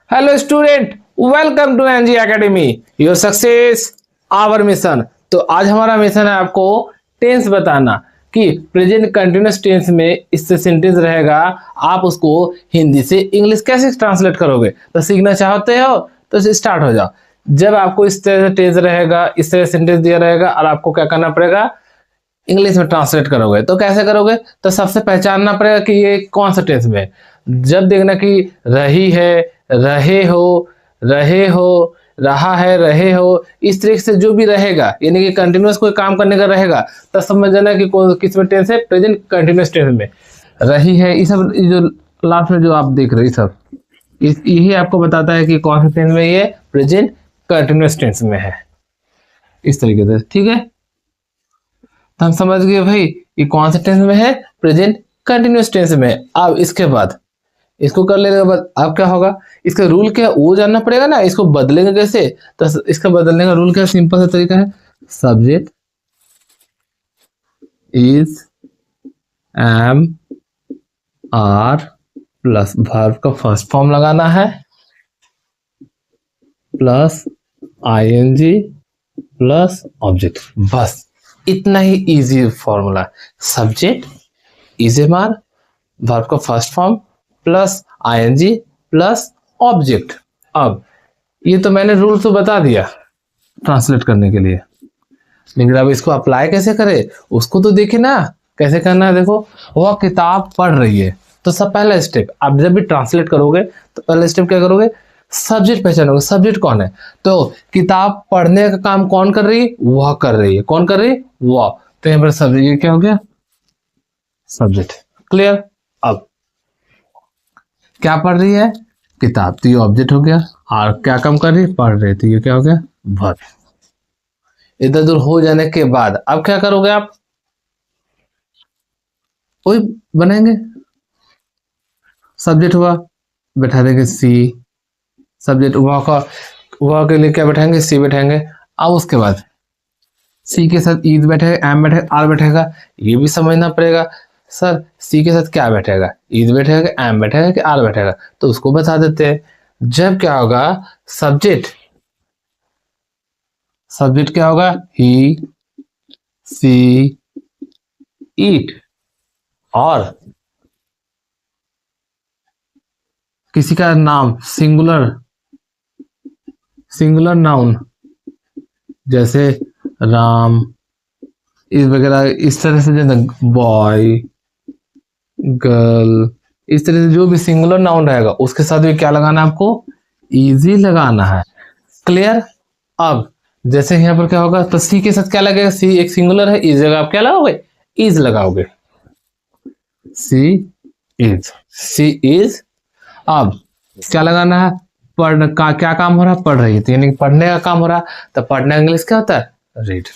Hello student, welcome to NG academy. Your success our mission. तो आज हमारा mission है आपको टेंस बताना कि प्रेजेंट कंटिन्यूअस टेंस में इससे सेंटेंस रहेगा, आप उसको हिंदी से इंग्लिश कैसे ट्रांसलेट करोगे। तो सीखना चाहते हो तो स्टार्ट हो जाओ। जब आपको इस तरह से टेंस रहेगा, इस तरह सेंटेंस दिया रहेगा और आपको क्या करना पड़ेगा, इंग्लिश में ट्रांसलेट करोगे। तो कैसे करोगे, तो सबसे पहचानना पड़ेगा कि ये कौन सा टेंस में है। जब देखना कि रही है, रहे हो, रहे हो, रहा है, रहे हो, इस तरीके से जो भी रहेगा, यानी कि कंटिन्यूअस कोई काम करने का रहेगा, तब समझ जाना कि कौन किस में टेंस है, प्रेजेंट कंटिन्यूअस टेंस में। रही है, ये सब जो लास्ट में जो आप देख रहे हैं, सब यही आपको बताता है कि कौन सा टेंस में ये प्रेजेंट कंटिन्यूअस टेंस में है। इस तरीके से, ठीक है। तो हम समझ गए भाई ये कौन से टेंस में है, प्रेजेंट कंटिन्यूअस टेंस में है। अब इसके बाद इसको कर लेने के बाद अब क्या होगा, इसका रूल क्या वो जानना पड़ेगा ना। इसको बदलेंगे कैसे, तो इसका बदलने का रूल क्या, सिंपल सा तरीका है। Subject is, am, are plus verb का फर्स्ट फॉर्म लगाना है, प्लस आईएनजी प्लस ऑब्जेक्ट। बस इतना ही easy formula. Subject is am are, verb का first form plus ING plus object. अब ये तो मैंने रूल तो बता दिया ट्रांसलेट करने के लिए, लेकिन अब इसको अप्लाई कैसे करें उसको तो देखिए ना, कैसे करना है। देखो, वह किताब पढ़ रही है, तो सब पहला स्टेप, आप जब भी ट्रांसलेट करोगे तो पहला स्टेप क्या करोगे, सब्जेक्ट पहचानोगे। सब्जेक्ट कौन है, तो किताब पढ़ने का काम कौन कर रही है, वह कर रही है। कौन कर रही है, वह। तो यहाँ पर सब्जेक्ट क्या हो गया, सब्जेक्ट। क्लियर। अब क्या पढ़ रही है, किताब, तो ये ऑब्जेक्ट हो गया। और क्या काम कर रही है, पढ़ रही, तो ये क्या हो गया, वर्ब। इधर उधर हो जाने के बाद अब क्या करोगे, आप वही बनाएंगे। सब्जेक्ट हुआ, बैठा देंगे सी। सब्जेक्ट हुआ का, हुआ के लिए क्या बैठाएंगे, सी बैठाएंगे। अब उसके बाद सी के साथ ईद बैठेगा, एम बैठेगा, आर बैठेगा। ये भी समझना पड़ेगा, सर सी के साथ क्या बैठेगा, ईद बैठेगा, एम बैठेगा कि आर बैठेगा, तो उसको बता देते हैं। जब क्या होगा, सब्जेक्ट, सब्जेक्ट क्या होगा, ही, सी, ईट। और किसी का नाम, सिंगुलर, सिंगुलर नाउन, जैसे राम, इस वगैरह, इस तरह से, जैसे बॉय, गर्ल, इस तरह से जो भी सिंगुलर नाउन रहेगा उसके साथ भी क्या लगाना है, आपको इजी लगाना है। क्लियर। अब जैसे यहाँ पर क्या होगा, तो सी के साथ क्या लगेगा, सी एक सिंगुलर है, इस जगह आप क्या लगाओगे, इज लगाओगे। सी इज, सी इज। अब क्या लगाना है, पढ़ का क्या काम हो रहा है, पढ़ रही है, तो यानी पढ़ने का काम हो रहा है, तो पढ़ने का इंग्लिश क्या होता है, रीड।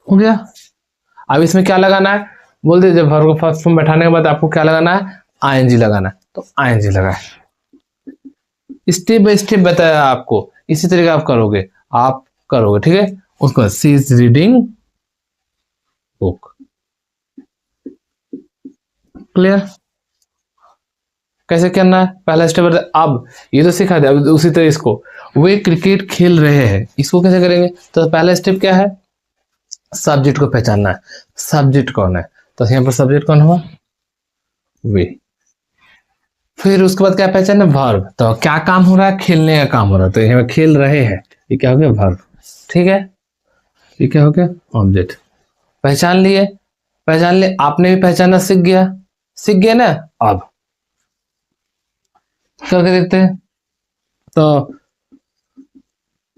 हो गया। अब इसमें क्या लगाना है, बोल दीजिए, वर्ब को फर्स्ट फॉर्म बैठाने के बाद आपको क्या लगाना है, आईएनजी लगाना है, तो आईएनजी लगाए। स्टेप बाय स्टेप बताया आपको, इसी तरीके आप करोगे, आप करोगे, ठीक है। उसको सी इज रीडिंग बुक। क्लियर। कैसे करना है, पहला स्टेप बता। अब ये तो सिखा दिया, अब उसी तरह इसको, वे क्रिकेट खेल रहे हैं, इसको कैसे करेंगे, तो पहला स्टेप क्या है, सब्जेक्ट को पहचानना है। सब्जेक्ट कौन है, तो यहाँ पर सब्जेक्ट कौन हुआ, वे। फिर उसके बाद क्या पहचानना, वर्ब, तो क्या काम हो रहा है, खेलने का काम हो रहा है, तो यहाँ खेल रहे हैं, ये क्या हो गया, वर्ब। ठीक है, ये क्या हो गया, ऑब्जेक्ट। पहचान लिए, पहचान लिए, आपने भी पहचानना सीख गया, सीख गया ना। अब करके देखते हैं, तो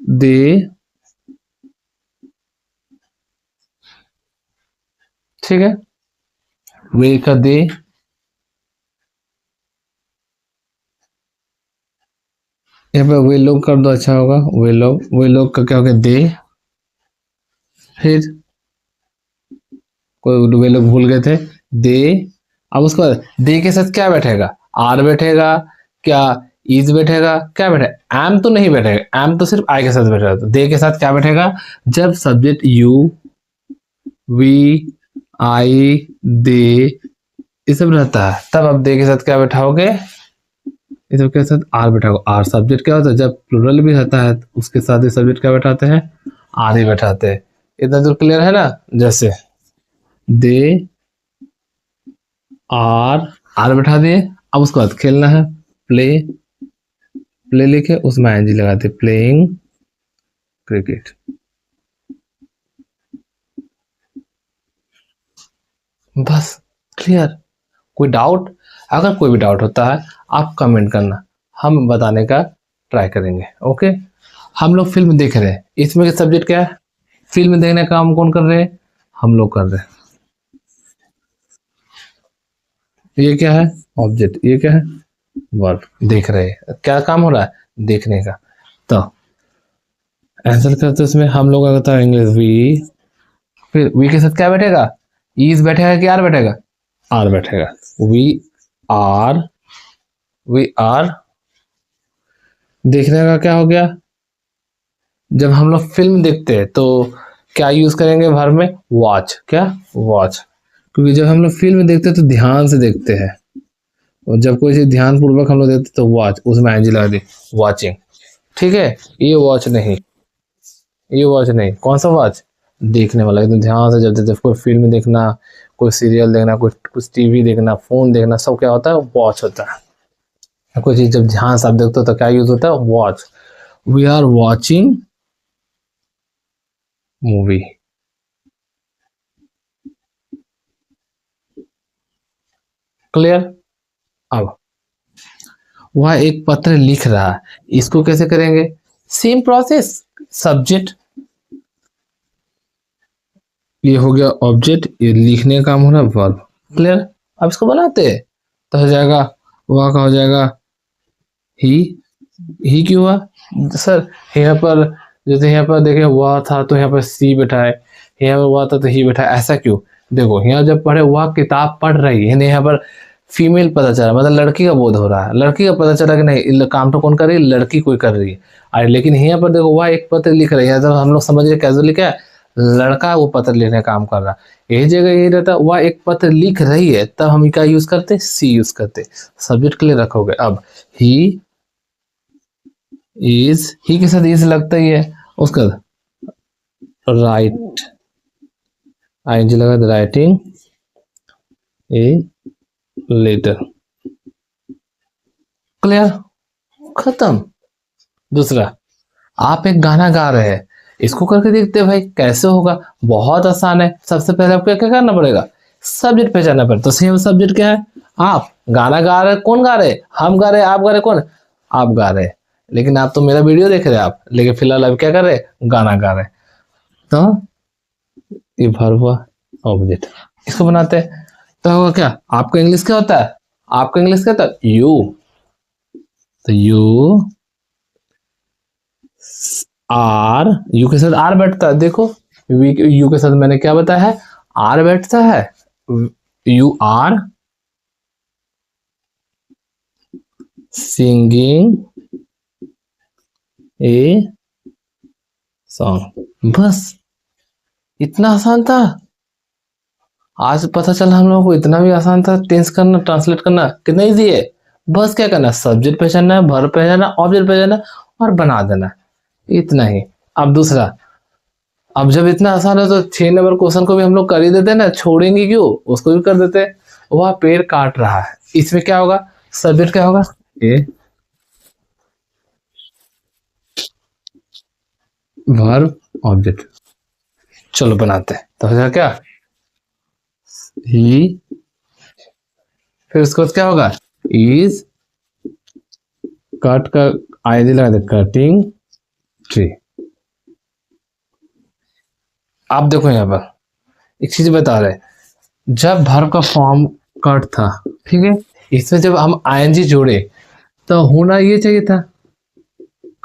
दे, ठीक है, वे का दे, यहाँ पे वे लोग कर दो, अच्छा होगा, वे लोग का क्या हो गया, दे। फिर कोई वे लोग भूल गए थे, दे। अब उसके बाद दे के साथ क्या बैठेगा, आर बैठेगा, क्या इज बैठेगा, क्या बैठेगा, एम तो नहीं बैठेगा, एम तो सिर्फ आई के साथ बैठेगा। तो दे के साथ क्या बैठेगा, जब सब्जेक्ट यू, वी, आई, दे, ये सब रहता है, तब आप दे के साथ क्या बैठाओगे, इस के साथ आर बैठा, आर सब्जेक्ट क्या होता है, जब प्लूरल भी रहता है तो उसके साथ ही सब्जेक्ट क्या बैठाते हैं, आर ही बैठाते हैं। इतना तो क्लियर है ना। जैसे दे आर बैठा दिए, अब उसके बाद खेलना है, प्ले, प्ले लिखे उसमें आईएनजी लगाते, प्लेइंग क्रिकेट। बस क्लियर। कोई डाउट? अगर कोई भी डाउट होता है आप कमेंट करना, हम बताने का ट्राई करेंगे। ओके, हम लोग फिल्म देख रहे हैं, इसमें सब्जेक्ट क्या है, फिल्म देखने का काम कौन कर रहे हैं, हम लोग कर रहे हैं। ये क्या है, ऑब्जेक्ट, ये क्या है, वर्ब। देख रहे हैं, क्या काम हो रहा है, देखने का। तो आंसर करते इसमें हम लोग का था इंग्लिश वी, फिर वी के साथ क्या बैठेगा, इज बैठेगा कि आर बैठेगा, आर बैठेगा। We are, we are. देखने का क्या हो गया, जब हम लोग फिल्म देखते हैं तो क्या यूज करेंगे वर्ब में, वॉच। क्या, वॉच। क्योंकि जब हम लोग फिल्म देखते हैं तो ध्यान से देखते हैं, और जब कोई चीज ध्यान पूर्वक हम लोग देखते हैं तो वॉच, उसमें आईएनजी लगा दी, वॉचिंग। ठीक है, ये वॉच नहीं, ये वॉच नहीं, कौन सा वॉच, देखने वाला, एकदम ध्यान से। जब कोई फिल्म देखना, कोई सीरियल देखना, कोई कुछ टीवी देखना, फोन देखना, सब क्या होता है, वॉच होता है। कोई चीज जब ध्यान से आप देखते हो तो क्या यूज होता है, watch. We are watching movie. Clear. अब वह एक पत्र लिख रहा है, इसको कैसे करेंगे, सेम प्रोसेस, सब्जेक्ट, ये हो गया ऑब्जेक्ट, ये लिखने का काम हो रहा है वर्ब। क्लियर। अब इसको बनाते हैं तो हो जाएगा, वह का हो जाएगा ही क्यों हुआ सर, यहाँ पर जैसे यहाँ पर देखे वह था तो यहाँ पर सी बैठा है, यहाँ पर वह था तो ही बैठा है, ऐसा क्यों। देखो यहाँ जब पढ़े वह किताब पढ़ रही है, यहाँ पर फीमेल पता चला, मतलब लड़की का बोध हो रहा है, लड़की का पता चला कि नहीं काम तो कौन कर रही है, लड़की कोई कर रही है। अरे लेकिन यहाँ पर देखो वह एक पत्र लिख रही है, जब हम लोग समझ रहे कैजुअली क्या है, लड़का वो पत्र लिखने का काम कर रहा है। यही जगह यही रहता, वह एक पत्र लिख रही है, तब हम क्या यूज करते, सी यूज करते, सब्जेक्ट के लिए रखोगे। अब ही इज, ही के साथ इज लगता ही है, उसका राइट, आईएनजी लगा, राइटिंग ए लेटर। क्लियर, खत्म। दूसरा, आप एक गाना गा रहे हैं, इसको करके देखते हैं भाई कैसे होगा, बहुत आसान है। सबसे पहले आपको क्या करना पड़ेगा, सब्जेक्ट पहचानना पड़ेगा। तो सेम सब्जेक्ट क्या है, आप गाना गा रहे, कौन गा रहे, हम गा रहे, आप गा रहे, कौन, आप गा रहे। लेकिन आप तो मेरा वीडियो देख रहे हैं आप, लेकिन फिलहाल आप क्या कर रहे, गाना गा रहे। तो ये वर्ब हुआ, ऑब्जेक्ट। इसको बनाते हैं तो होगा क्या, आपका इंग्लिश क्या होता है, आपका इंग्लिश क्या होता है, यू। तो यू आर, यू के साथ आर बैठता है, देखो यू के साथ मैंने क्या बताया है, आर बैठता है। You are singing a song. बस इतना आसान था, आज पता चला हम लोगों को इतना भी आसान था टेंस करना, ट्रांसलेट करना कितना इजी है। बस क्या करना, सब्जेक्ट पहचानना है, वर्ब पहचानना, ऑब्जेक्ट पहचानना और बना देना, इतना ही। अब दूसरा, अब जब इतना आसान है तो 6 नंबर क्वेश्चन को भी हम लोग कर ही देते हैं ना, छोड़ेंगे क्यों, उसको भी कर देते हैं। वह पेड़ काट रहा है, इसमें क्या होगा, सब्जेक्ट क्या होगा, ए, वर्ब, ऑब्जेक्ट। चलो बनाते हैं तो हो जाएगा क्या, ही, फिर उसके बाद क्या होगा, इज, कट का आईडी लगा दे, कटिंग ट्री। आप देखो यहाँ पर एक चीज बता रहे, जब वर्ब का फॉर्म कट था, ठीक है, इसमें जब हम आईएनजी जोड़े तो होना ये चाहिए था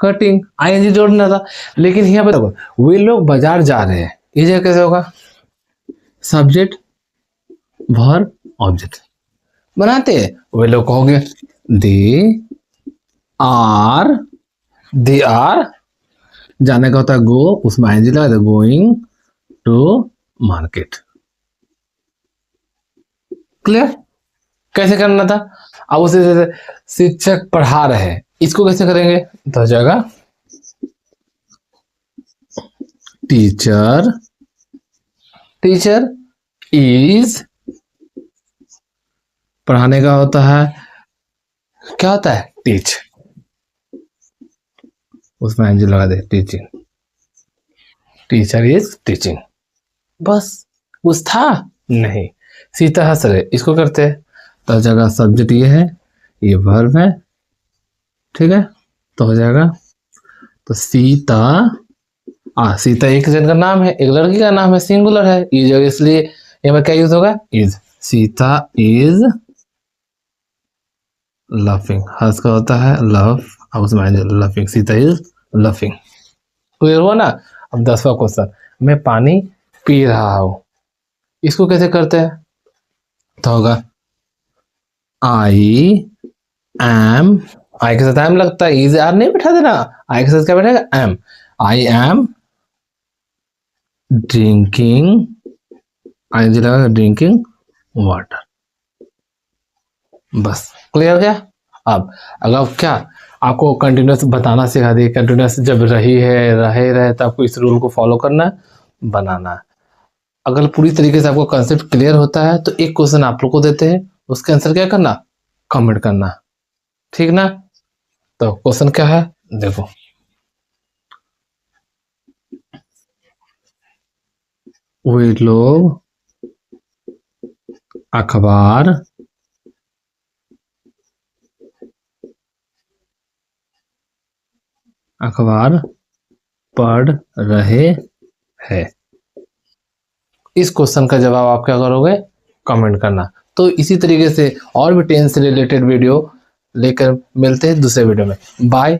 कटिंग, आईएनजी जोड़ना था। लेकिन यहाँ पर देखो वे लोग बाजार जा रहे हैं, ये जगह कैसे होगा, सब्जेक्ट वर्ब ऑब्जेक्ट। बनाते हैं, वे लोग कहोगे दे आर, दे आर, जाने का होता है गो, उसमें आईएनजी लगा दे, गोइंग टू मार्केट। क्लियर, कैसे करना था? अब उसे जैसे शिक्षक पढ़ा रहे हैं, इसको कैसे करेंगे? तो हो जाएगा टीचर इज, पढ़ाने का होता है, क्या होता है? टीच, उसमें एंजल लगा दे, टीचिंग, टीचर इज टीचिंग। बस कुछ था नहीं। सीता हंस रहे, इसको करते हैं तो जगह सब्जेक्ट ये है, ये वर्ब है, ठीक है। तो हो जाएगा तो सीता, सीता एक जन का नाम है, एक लड़की का नाम है, सिंगुलर है, इज, इसलिए ये में क्या यूज होगा? इज। सीता इज लविंग, हंस का होता है लव, अब उसमें loving, Sita is loving. Clear हुआ ना? अब 10वां क्वेश्चन, मैं पानी पी रहा हूं, इसको कैसे करते हैं? तो होगा आई एम, आई के साथ एम लगता है, इज आर नहीं बैठा देना, आई के साथ क्या बैठेगा? एम। आई एम ड्रिंकिंग, आई जी लगा ड्रिंकिंग वाटर। बस क्लियर हो गया। अब अगर क्या आपको कंटिन्यूस बताना सिखा दी, कंटिन्यूस जब रही है रहे तो आपको इस रूल को फॉलो करना है, बनाना है। अगर पूरी तरीके से आपको कंसेप्ट क्लियर होता है तो एक क्वेश्चन आप लोग को देते हैं, उसके आंसर क्या करना? कमेंट करना, ठीक ना? तो क्वेश्चन क्या है देखो, वे लोग अखबार पढ़ रहे हैं। इस क्वेश्चन का जवाब आप क्या करोगे? कमेंट करना। तो इसी तरीके से और भी टेंस से रिलेटेड वीडियो लेकर मिलते हैं दूसरे वीडियो में। बाय।